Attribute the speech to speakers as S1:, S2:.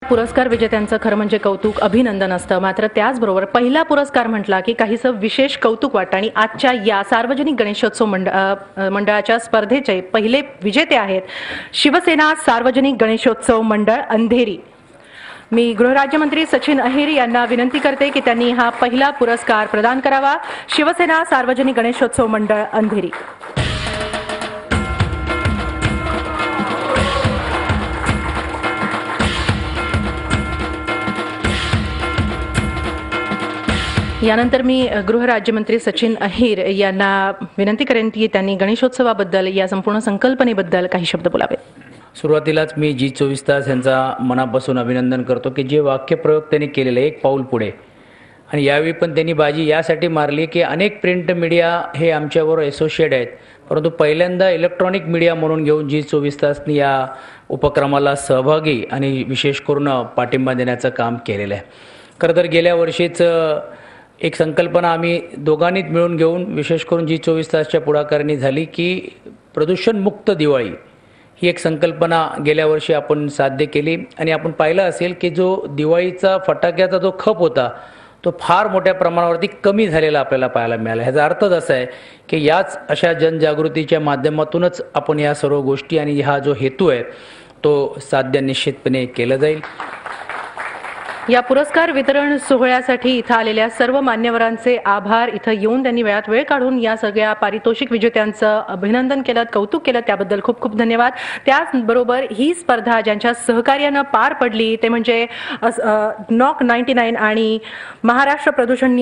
S1: पुरस्कार विजेत्यांचं खरं म्हणजे कौतुक अभिनंदन असतं, मात्र त्याचबरोबर पहिला पुरस्कार म्हटला की काहीसं विशेष कौतुक वाटतं आणि आजच्या या सार्वजनिक गणेशोत्सव मंडळाच्या स्पर्धेचे पहिले विजेते आहेत शिवसेना सार्वजनिक गणेशोत्सव मंडळ अंधेरी। मी गृहराज्यमंत्री सचिन अहिर यांना विनंती करते की त्यांनी हा पहिला पुरस्कार प्रदान करावा। शिवसेना सार्वजनिक गणेशोत्सव मंडळ अंधेरी। यानंतर मी गृहराज्यमंत्री सचिन अहिर यांना विनंती करेन की त्यांनी गणेशोत्सवाबद्दल या संपूर्ण संकल्पनेबद्दल काही शब्द बोलावेत।
S2: सुरुवातीलाच मी जी24 तास यांचा मनापासून अभिनंदन करतो की जे वाक्यप्रयोग त्यांनी केलेले एक पाऊल पुढे, आणि यावेळी पण त्यांनी बाजी यासाठी मारली की अनेक प्रिंट मीडिया हे आमच्याबरोबर असोसिएट आहेत, परंतु पहिल्यांदा इलेक्ट्रॉनिक मीडिया म्हणून घेऊन जी24 तासनी या उपक्रमाला सहभागी आणि विशेष करून पाठिंबा देण्याचं काम केलेलं आहे। खरं तर गेल्या वर्षीच एक संकल्पना आम्ही दोघांनीच मिळून घेऊन विशेष करून जी24 तासच्या पुढाकाराने झाली की प्रदूषणमुक्त दिवाळी ही एक संकल्पना गेल्या वर्षी आपण साध्य केली, आणि आपण पाहिलं असेल की जो दिवाळीचा फटाक्याचा जो खप होता तो फार मोठ्या प्रमाणावरती कमी झालेला आपल्याला पाहायला मिळाला। ह्याचा अर्थच असा आहे की याच अशा जनजागृतीच्या माध्यमातूनच आपण या सर्व गोष्टी आणि हा जो हेतू आहे तो साध्य निश्चितपणे केला जाईल।
S1: या पुरस्कार वितरण सोहळ्यासाठी इथं आलेल्या सर्व मान्यवरांचे आभार। इथं येऊन त्यांनी वेळात वेळ काढून या सगळ्या पारितोषिक विजेत्यांचं अभिनंदन केलं, कौतुक केलं, त्याबद्दल खूप खूप धन्यवाद। त्याचबरोबर ही स्पर्धा ज्यांच्या सहकार्यानं पार पडली ते म्हणजे नॉक 99 आणि महाराष्ट्र प्रदूषण